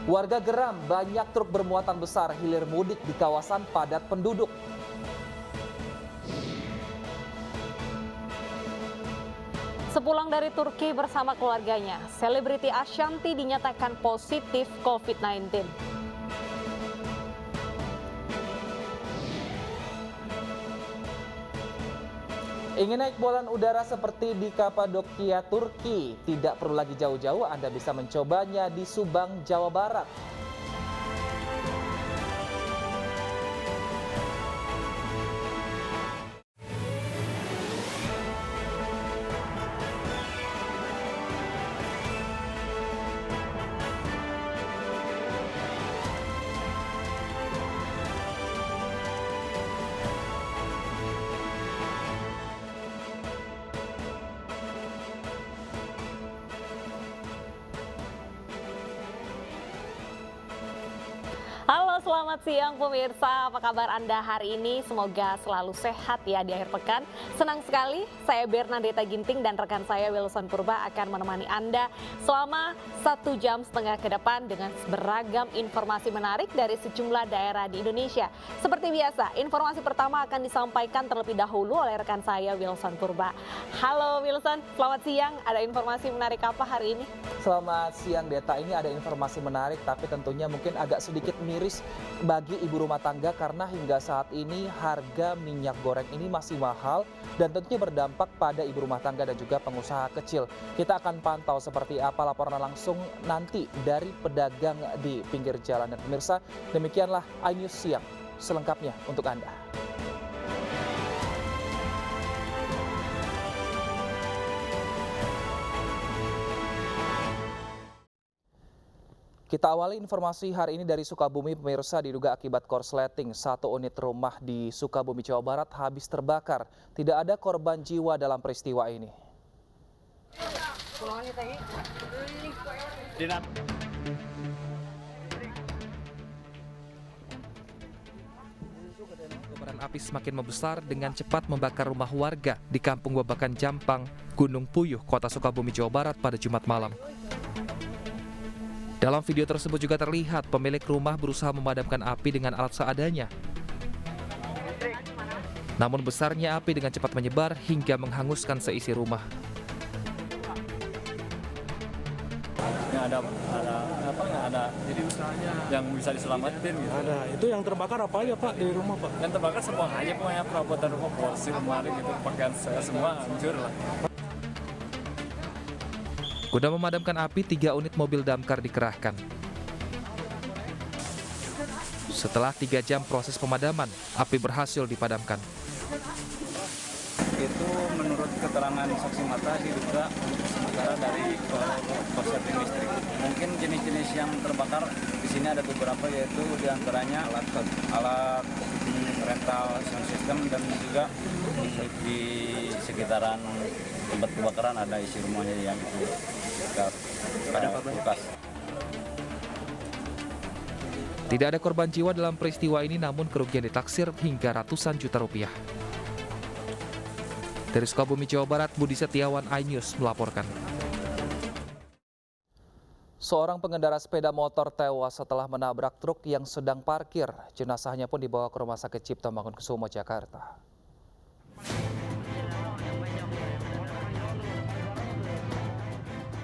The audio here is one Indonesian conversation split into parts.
Warga geram banyak truk bermuatan besar hilir mudik di kawasan padat penduduk. Sepulang dari Turki bersama keluarganya, selebriti Ashanti dinyatakan positif COVID-19. Ingin naik bolan udara seperti di Kapadokia, Turki? Tidak perlu lagi jauh-jauh, Anda bisa mencobanya di Subang, Jawa Barat. Halo, selamat siang pemirsa. Apa kabar Anda hari ini? Semoga selalu sehat ya di akhir pekan. Senang sekali, saya Bernadetta Ginting dan rekan saya Wilson Purba akan menemani Anda selama 1,5 jam ke depan dengan beragam informasi menarik dari sejumlah daerah di Indonesia. Seperti biasa, informasi pertama akan disampaikan terlebih dahulu oleh rekan saya Wilson Purba. Halo Wilson, selamat siang. Ada informasi menarik apa hari ini? Selamat siang Deta, ini ada informasi menarik tapi tentunya mungkin agak sedikit miris bagi ibu rumah tangga karena hingga saat ini harga minyak goreng ini masih mahal dan tentunya berdampak pada ibu rumah tangga dan juga pengusaha kecil. Kita akan pantau seperti apa laporan langsung nanti dari pedagang di pinggir jalan. Dan pemirsa, demikianlah iNews Siang selengkapnya untuk Anda. Kita awali informasi hari ini dari Sukabumi, pemirsa. Diduga akibat korsleting, satu unit rumah di Sukabumi, Jawa Barat habis terbakar. Tidak ada korban jiwa dalam peristiwa ini. Kobaran api semakin membesar dengan cepat membakar rumah warga di Kampung Babakan Jampang, Gunung Puyuh, Kota Sukabumi, Jawa Barat pada Jumat malam. Dalam video tersebut juga terlihat pemilik rumah berusaha memadamkan api dengan alat seadanya. Namun besarnya api dengan cepat menyebar hingga menghanguskan seisi rumah. Ada jadi usahanya yang bisa diselamatin gitu. Ada. Itu yang terbakar apa aja Pak di rumah Pak? Yang terbakar semua aja pokoknya perabotan rumah, porsi lemari gitu, pakaian saya semua hancur lah. Guna memadamkan api, 3 unit mobil damkar dikerahkan. Setelah 3 jam proses pemadaman, api berhasil dipadamkan. Itu menurut keterangan saksi mata diduga sementara dari korsleting listrik. Mungkin jenis-jenis yang terbakar di sini ada beberapa, yaitu diantaranya alat rental sound system dan juga di sekitaran tempat kebakaran ada isi rumahnya yang itu ada kulkas. Tidak ada korban jiwa dalam peristiwa ini, namun kerugian ditaksir hingga ratusan juta rupiah. Dari Sukabumi, Jawa Barat, Budi Setiawan, iNews melaporkan. Seorang pengendara sepeda motor tewas setelah menabrak truk yang sedang parkir. Jenazahnya pun dibawa ke Rumah Sakit Cipto Mangunkusumo, Jakarta.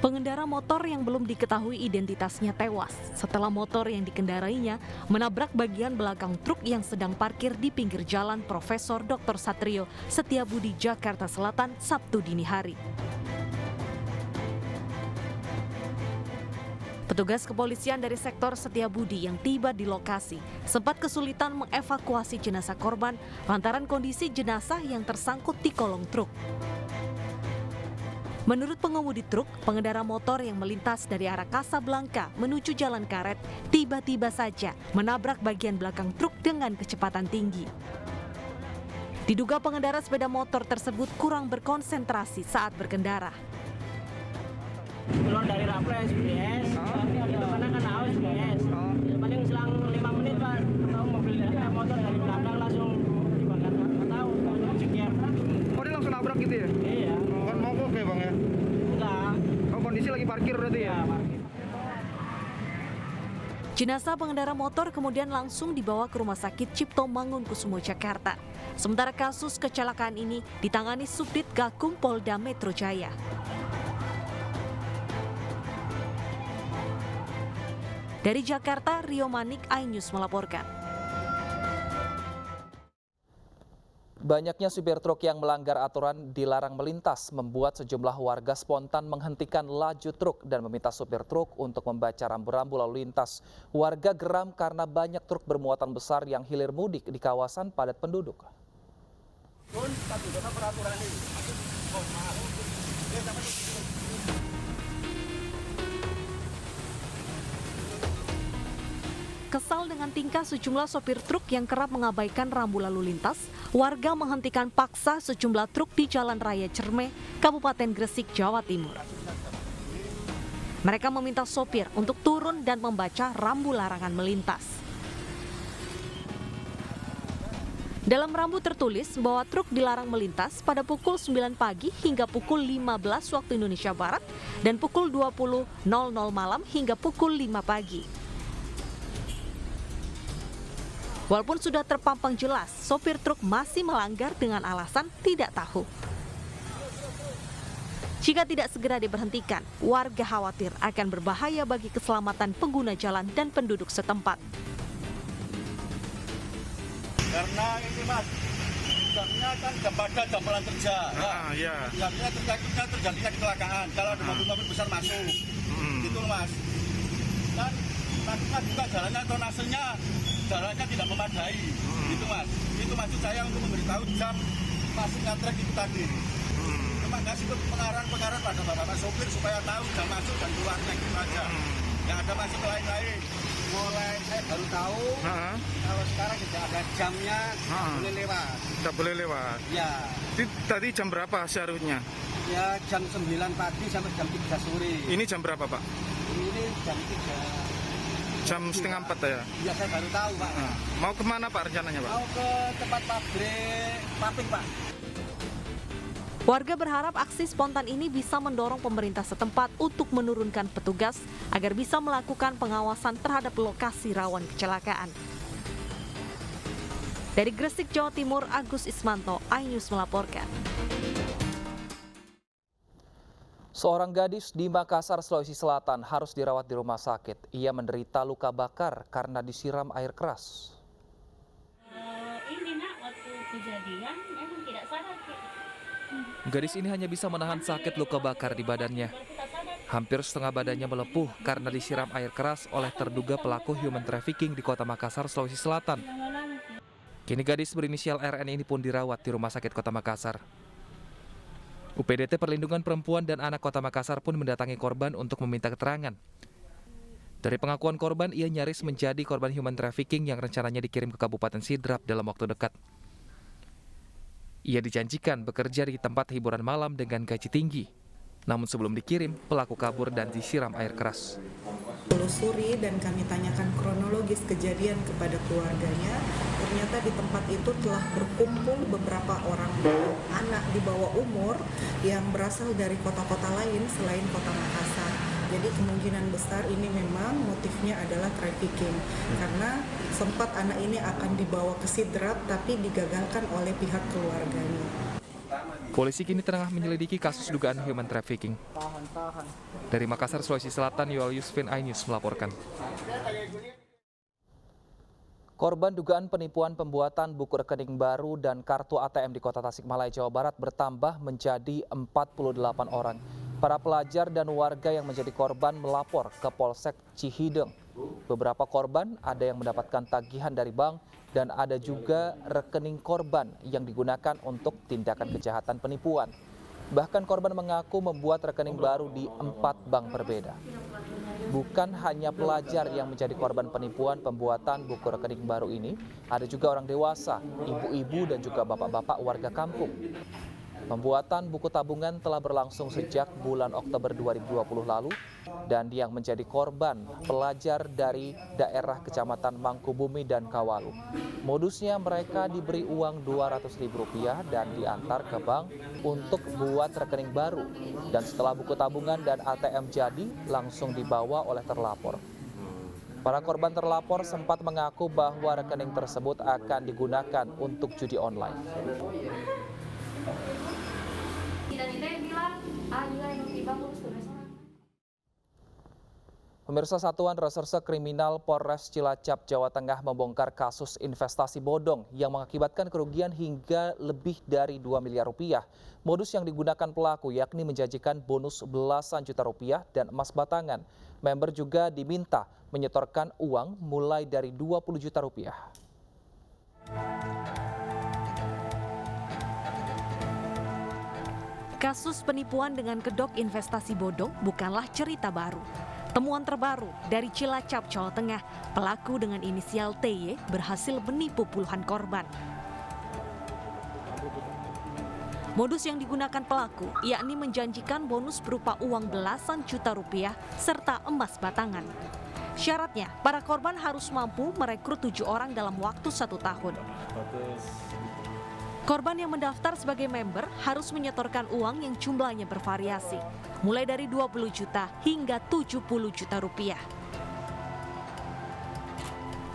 Pengendara motor yang belum diketahui identitasnya tewas setelah motor yang dikendarainya menabrak bagian belakang truk yang sedang parkir di pinggir jalan Profesor Dr. Satrio Setiabudi, Jakarta Selatan, Sabtu dini hari. Petugas kepolisian dari sektor Setiabudi yang tiba di lokasi sempat kesulitan mengevakuasi jenazah korban lantaran kondisi jenazah yang tersangkut di kolong truk. Menurut pengemudi truk, pengendara motor yang melintas dari arah Kasablanka menuju Jalan Karet tiba-tiba saja menabrak bagian belakang truk dengan kecepatan tinggi. Diduga pengendara sepeda motor tersebut kurang berkonsentrasi saat berkendara. Keluar dari Raples, BS, di depannya kan haus, BS. Paling selang 5 menit Pak, tahu mobil motor dari belakang langsung dibakar, nggak tahu, ceker. Oh dia langsung nabrak gitu ya? Iya. Kan mogok ya Bang ya? Enggak. Oh kondisi lagi parkir berarti ya? Parkir. Jenazah pengendara motor kemudian langsung dibawa ke Rumah Sakit Cipto Mangunkusumo, Jakarta. Sementara kasus kecelakaan ini ditangani Subdit Gakum Polda Metro Jaya. Dari Jakarta, Rio Manik, iNews melaporkan. Banyaknya supir truk yang melanggar aturan dilarang melintas membuat sejumlah warga spontan menghentikan laju truk dan meminta supir truk untuk membaca rambu-rambu lalu lintas. Warga geram karena banyak truk bermuatan besar yang hilir mudik di kawasan padat penduduk. Kesal dengan tingkah sejumlah sopir truk yang kerap mengabaikan rambu lalu lintas, warga menghentikan paksa sejumlah truk di Jalan Raya Cerme, Kabupaten Gresik, Jawa Timur. Mereka meminta sopir untuk turun dan membaca rambu larangan melintas. Dalam rambu tertulis bahwa truk dilarang melintas pada pukul 9 pagi hingga pukul 15 waktu Indonesia Barat dan pukul 20.00 malam hingga pukul 5 pagi. Walaupun sudah terpampang jelas, sopir truk masih melanggar dengan alasan tidak tahu. Jika tidak segera diberhentikan, warga khawatir akan berbahaya bagi keselamatan pengguna jalan dan penduduk setempat. Karena ini mas, jamnya kan jam padat, jam pulang kerja. Iya. Jamnya terjadinya kecelakaan kalau ada mobil-mobil besar masuk. Gitu mas. Dan nantinya juga jalannya tonasenya jalannya tidak memadai. Gitu mas. Itu maksud saya untuk memberitahu jam masuknya truk itu tadi. Terima kasih untuk pengarang-pengarang pada bapak-bapak sopir supaya tahu jam masuk dan keluarnya gitu aja. Yang ada masuk lain-lain. Mulai saya baru tahu kalau sekarang tidak ada jamnya, tidak boleh lewat. Tidak boleh lewat. Ya. Tadi jam berapa seharusnya? Ya jam 9 pagi sampai jam 3 sore. Ini jam berapa Pak? Ini jam 3. Jam setengah 4 ya? Ya saya baru tahu Pak. Mau kemana Pak rencananya Pak? Mau ke tempat pabrik paping Pak. Warga berharap aksi spontan ini bisa mendorong pemerintah setempat untuk menurunkan petugas agar bisa melakukan pengawasan terhadap lokasi rawan kecelakaan. Dari Gresik, Jawa Timur, Agus Ismanto, iNews melaporkan. Seorang gadis di Makassar, Sulawesi Selatan harus dirawat di rumah sakit. Ia menderita luka bakar karena disiram air keras. Ini nak, waktu kejadian emang tidak sadar. Gadis ini hanya bisa menahan sakit luka bakar di badannya. Hampir setengah badannya melepuh karena disiram air keras oleh terduga pelaku human trafficking di Kota Makassar, Sulawesi Selatan. Kini gadis berinisial RN ini pun dirawat di Rumah Sakit Kota Makassar. UPDT Perlindungan Perempuan dan Anak Kota Makassar pun mendatangi korban untuk meminta keterangan. Dari pengakuan korban, ia nyaris menjadi korban human trafficking yang rencananya dikirim ke Kabupaten Sidrap dalam waktu dekat. Ia dijanjikan bekerja di tempat hiburan malam dengan gaji tinggi. Namun sebelum dikirim, pelaku kabur dan disiram air keras. Telusuri dan kami tanyakan kronologis kejadian kepada keluarganya. Ternyata di tempat itu telah berkumpul beberapa orang anak di bawah umur yang berasal dari kota-kota lain selain Kota Makassar. Jadi kemungkinan besar ini memang motifnya adalah trafficking. Karena sempat anak ini akan dibawa ke Sidrap tapi digagalkan oleh pihak keluarganya. Polisi kini tengah menyelidiki kasus dugaan human trafficking. Dari Makassar, Sulawesi Selatan, Yoel Yusfin, iNews melaporkan. Korban dugaan penipuan pembuatan buku rekening baru dan kartu ATM di Kota Tasikmalaya, Jawa Barat bertambah menjadi 48 orang. Para pelajar dan warga yang menjadi korban melapor ke Polsek Cihideng. Beberapa korban ada yang mendapatkan tagihan dari bank dan ada juga rekening korban yang digunakan untuk tindakan kejahatan penipuan. Bahkan korban mengaku membuat rekening baru di 4 bank berbeda. Bukan hanya pelajar yang menjadi korban penipuan pembuatan buku rekening baru ini, ada juga orang dewasa, ibu-ibu dan juga bapak-bapak warga kampung. Pembuatan buku tabungan telah berlangsung sejak bulan Oktober 2020 lalu dan yang menjadi korban pelajar dari daerah Kecamatan Mangkubumi dan Kawalu. Modusnya mereka diberi uang Rp200.000 dan diantar ke bank untuk buat rekening baru. Dan setelah buku tabungan dan ATM jadi, langsung dibawa oleh terlapor. Para korban terlapor sempat mengaku bahwa rekening tersebut akan digunakan untuk judi online. Pemirsa, Satuan Reserse Kriminal Polres Cilacap, Jawa Tengah membongkar kasus investasi bodong yang mengakibatkan kerugian hingga lebih dari 2 miliar rupiah. Modus yang digunakan pelaku yakni menjanjikan bonus belasan juta rupiah dan emas batangan. Member juga diminta menyetorkan uang mulai dari 20 juta rupiah. Kasus penipuan dengan kedok investasi bodong bukanlah cerita baru. Temuan terbaru dari Cilacap, Jawa Tengah, pelaku dengan inisial TY berhasil menipu puluhan korban. Modus yang digunakan pelaku yakni menjanjikan bonus berupa uang belasan juta rupiah serta emas batangan. Syaratnya, para korban harus mampu merekrut 7 orang dalam waktu 1 tahun. Korban yang mendaftar sebagai member harus menyetorkan uang yang jumlahnya bervariasi, mulai dari 20 juta hingga 70 juta rupiah.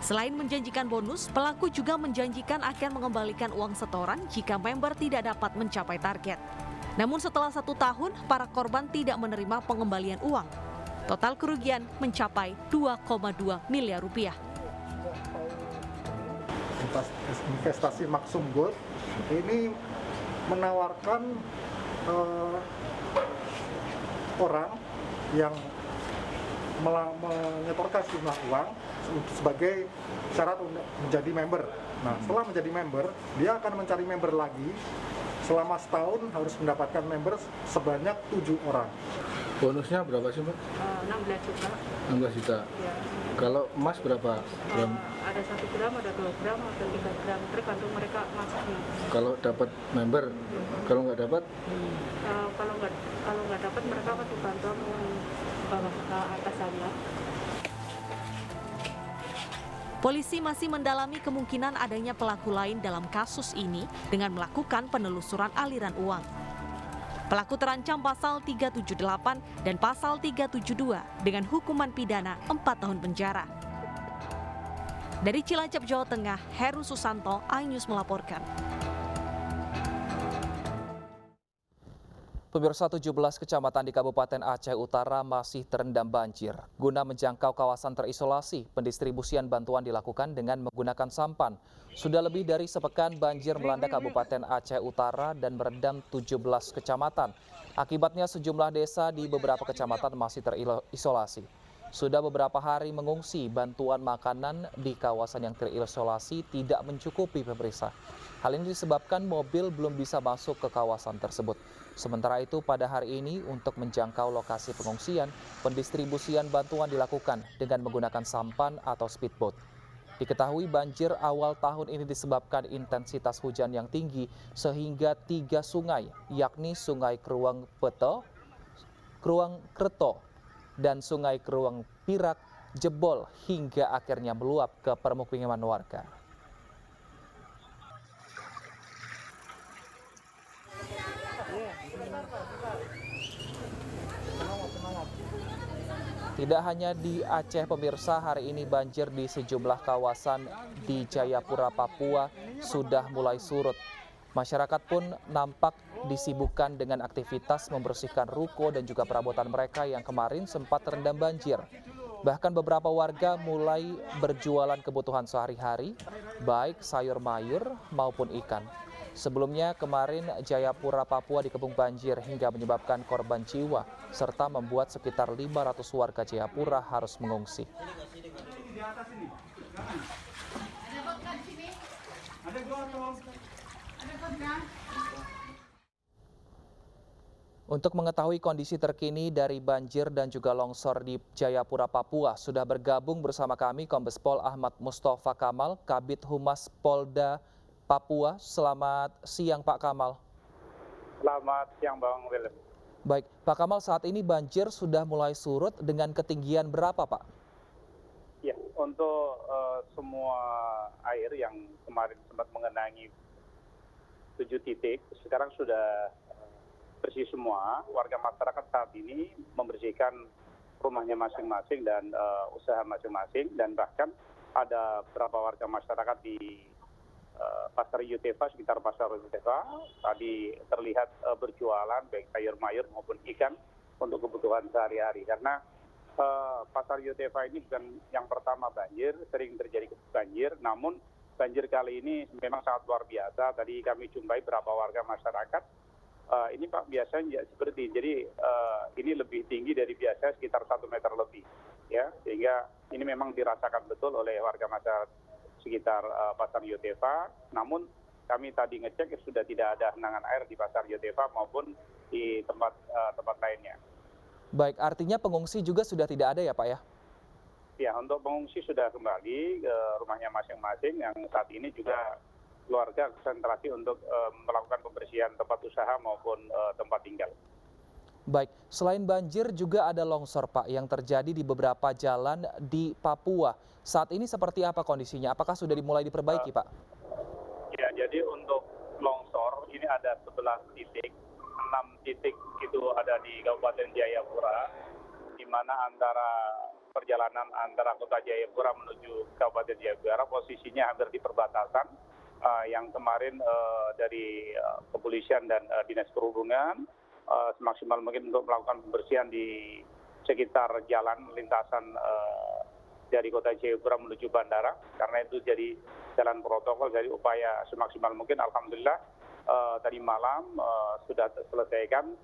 Selain menjanjikan bonus, pelaku juga menjanjikan akan mengembalikan uang setoran jika member tidak dapat mencapai target. Namun setelah 1 tahun, para korban tidak menerima pengembalian uang. Total kerugian mencapai 2,2 miliar rupiah. Investasi Maksum Gold ini menawarkan orang yang menyetorkan sejumlah uang sebagai syarat untuk menjadi member. Nah, setelah menjadi member, dia akan mencari member lagi. Selama setahun harus mendapatkan member sebanyak 7 orang. Bonusnya berapa sih, Mbak? 16 juta. 16 juta. Ya. Kalau emas berapa gram? Ada 1 gram, ada 2 gram, ada 3 gram, tergantung mereka masuknya. Kalau dapat member, kalau nggak dapat? Kalau nggak dapat mereka akan dibantu bawah ke atasannya. Polisi masih mendalami kemungkinan adanya pelaku lain dalam kasus ini dengan melakukan penelusuran aliran uang. Pelaku terancam pasal 378 dan pasal 372 dengan hukuman pidana 4 tahun penjara. Dari Cilacap, Jawa Tengah, Heru Susanto, iNews melaporkan. Pemirsa, 17 kecamatan di Kabupaten Aceh Utara masih terendam banjir. Guna menjangkau kawasan terisolasi, pendistribusian bantuan dilakukan dengan menggunakan sampan. Sudah lebih dari sepekan banjir melanda Kabupaten Aceh Utara dan merendam 17 kecamatan. Akibatnya sejumlah desa di beberapa kecamatan masih terisolasi. Sudah beberapa hari mengungsi, bantuan makanan di kawasan yang terisolasi tidak mencukupi, pemirsa. Hal ini disebabkan mobil belum bisa masuk ke kawasan tersebut. Sementara itu pada hari ini untuk menjangkau lokasi pengungsian, pendistribusian bantuan dilakukan dengan menggunakan sampan atau speedboat. Diketahui banjir awal tahun ini disebabkan intensitas hujan yang tinggi sehingga 3 sungai, yakni Sungai Keruang Peto, Keruang Kreto, dan Sungai Keruang Pirak jebol hingga akhirnya meluap ke permukiman warga. Tidak hanya di Aceh, pemirsa, hari ini banjir di sejumlah kawasan di Jayapura, Papua sudah mulai surut. Masyarakat pun nampak disibukkan dengan aktivitas membersihkan ruko dan juga perabotan mereka yang kemarin sempat terendam banjir. Bahkan beberapa warga mulai berjualan kebutuhan sehari-hari, baik sayur mayur maupun ikan. Sebelumnya kemarin Jayapura, Papua dikepung banjir hingga menyebabkan korban jiwa serta membuat sekitar 500 warga Jayapura harus mengungsi. Untuk mengetahui kondisi terkini dari banjir dan juga longsor di Jayapura, Papua, sudah bergabung bersama kami Kombes Pol Ahmad Mustafa Kamal, Kabid Humas Polda Papua. Selamat siang, Pak Kamal. Selamat siang, Bang Willem. Baik, Pak Kamal, saat ini banjir sudah mulai surut dengan ketinggian berapa, Pak? Ya, untuk semua air yang kemarin sempat mengenangi 7 titik, sekarang sudah bersih semua. Warga masyarakat saat ini membersihkan rumahnya masing-masing dan usaha masing-masing, dan bahkan ada beberapa warga masyarakat di Pasar Yutefa, sekitar Pasar Yutefa tadi terlihat berjualan baik sayur mayur maupun ikan untuk kebutuhan sehari-hari, karena Pasar Yutefa ini bukan yang pertama banjir, sering terjadi banjir, namun banjir kali ini memang sangat luar biasa. Tadi kami jumpai beberapa warga masyarakat, ini Pak biasanya seperti, jadi ini lebih tinggi dari biasa sekitar 1 meter lebih, ya, sehingga ini memang dirasakan betul oleh warga masyarakat sekitar Pasar Yutefa. Namun kami tadi ngecek sudah tidak ada genangan air di Pasar Yutefa maupun di tempat lainnya. Baik, artinya pengungsi juga sudah tidak ada ya Pak ya? Ya, untuk pengungsi sudah kembali ke rumahnya masing-masing, yang saat ini juga keluarga konsentrasi untuk melakukan pembersihan tempat usaha maupun tempat tinggal. Baik, selain banjir juga ada longsor Pak yang terjadi di beberapa jalan di Papua. Saat ini seperti apa kondisinya? Apakah sudah dimulai diperbaiki Pak? Ya, jadi untuk longsor ini ada 11 titik, 6 titik itu ada di Kabupaten Jayapura, di mana perjalanan antara Kota Jayapura menuju Kabupaten Jayapura posisinya hampir di perbatasan. Yang kemarin dari kepolisian dan dinas perhubungan semaksimal mungkin untuk melakukan pembersihan di sekitar jalan lintasan dari Kota Jayapura menuju bandara, karena itu jadi jalan protokol, jadi upaya semaksimal mungkin. Alhamdulillah tadi malam sudah selesaikan,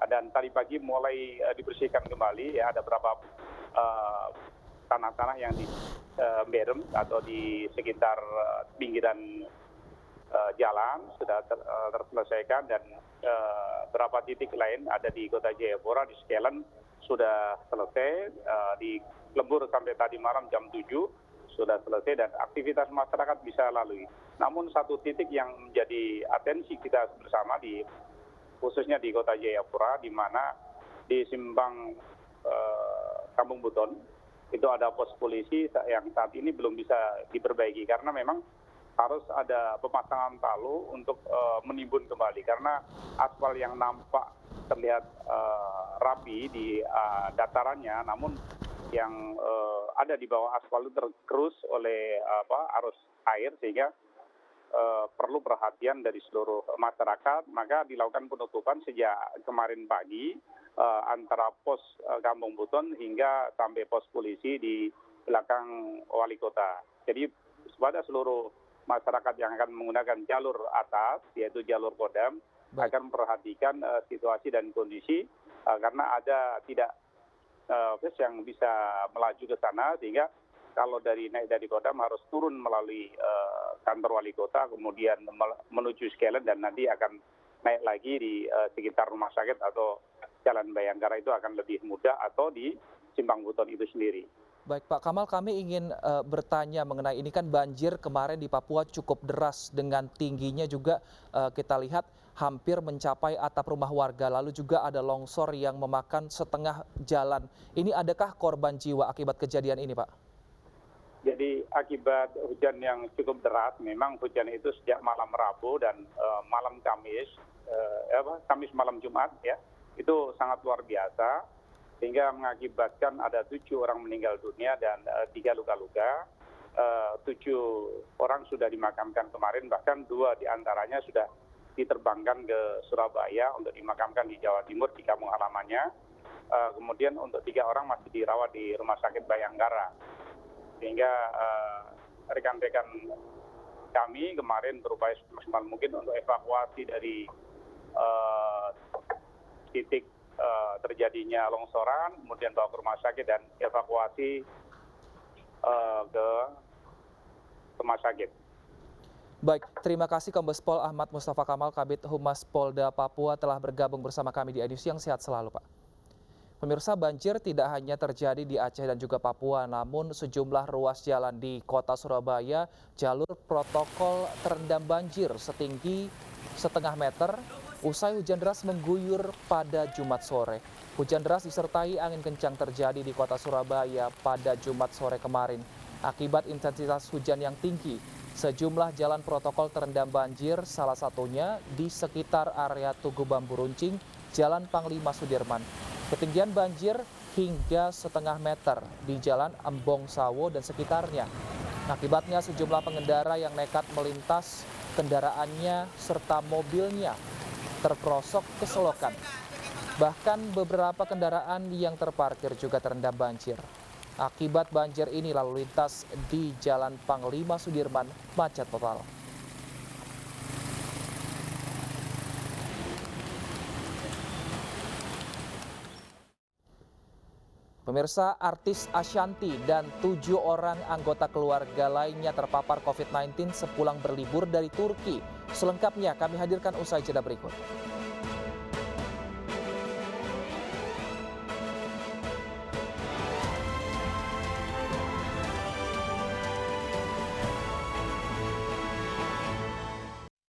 dan tadi pagi mulai dibersihkan kembali, ya, ada beberapa tanah-tanah yang di berem atau di sekitar pinggiran jalan sudah terselesaikan, dan beberapa titik lain ada di Kota Jayapura, di Skelen sudah selesai, di Lembur sampai tadi malam jam 7 sudah selesai dan aktivitas masyarakat bisa lalui. Namun satu titik yang menjadi atensi kita bersama khususnya di Kota Jayapura, di mana di simpang Kampung Buton itu ada pos polisi yang saat ini belum bisa diperbaiki, karena memang harus ada pemasangan palu untuk menimbun kembali, karena aspal yang nampak terlihat rapi di datarannya, namun yang ada di bawah aspal itu tergerus oleh arus air, sehingga perlu perhatian dari seluruh masyarakat. Maka dilakukan penutupan sejak kemarin pagi antara pos Kampung Buton hingga sampai pos polisi di belakang wali kota. Jadi kepada seluruh masyarakat yang akan menggunakan jalur atas, yaitu jalur Kodam, akan memperhatikan situasi dan kondisi, karena ada tidak bus yang bisa melaju ke sana, sehingga kalau naik dari Kodam harus turun melalui kantor wali kota, kemudian menuju Skelen, dan nanti akan naik lagi di sekitar rumah sakit atau Jalan Bayangkara, itu akan lebih mudah, atau di Simpang Buton itu sendiri. Baik Pak Kamal, kami ingin bertanya mengenai ini, kan banjir kemarin di Papua cukup deras, dengan tingginya juga kita lihat hampir mencapai atap rumah warga, lalu juga ada longsor yang memakan setengah jalan. Ini adakah korban jiwa akibat kejadian ini Pak? Jadi akibat hujan yang cukup deras, memang hujan itu sejak malam Rabu dan malam Kamis malam Jumat, ya, itu sangat luar biasa, sehingga mengakibatkan ada 7 orang meninggal dunia dan 3 luka-luka. 7 orang sudah dimakamkan kemarin, bahkan 2 diantaranya sudah diterbangkan ke Surabaya untuk dimakamkan di Jawa Timur, di kampung halamannya. Kemudian untuk 3 orang masih dirawat di Rumah Sakit Bayangkara. Sehingga rekan-rekan kami kemarin berupaya semaksimal mungkin untuk evakuasi dari titik terjadinya longsoran, kemudian bawa ke rumah sakit dan evakuasi ke rumah sakit. Baik, terima kasih Kombes Pol Ahmad Mustafa Kamal, Kabid Humas Polda Papua, telah bergabung bersama kami di iNews Siang. Sehat selalu Pak. Pemirsa, banjir tidak hanya terjadi di Aceh dan juga Papua, namun sejumlah ruas jalan di kota Surabaya, jalur protokol terendam banjir setinggi setengah meter usai hujan deras mengguyur pada Jumat sore. Hujan deras disertai angin kencang terjadi di kota Surabaya pada Jumat sore kemarin. Akibat intensitas hujan yang tinggi, sejumlah jalan protokol terendam banjir, salah satunya di sekitar area Tugu Bambu Runcing, Jalan Panglima Sudirman. Ketinggian banjir hingga setengah meter di Jalan Embong Sawo dan sekitarnya. Akibatnya sejumlah pengendara yang nekat melintas kendaraannya serta mobilnya terperosok ke selokan. Bahkan beberapa kendaraan yang terparkir juga terendam banjir. Akibat banjir ini lalu lintas di Jalan Panglima Sudirman macet total. Pemirsa, artis Ashanty dan 7 orang anggota keluarga lainnya terpapar COVID-19 sepulang berlibur dari Turki. Selengkapnya kami hadirkan usai jeda berikut.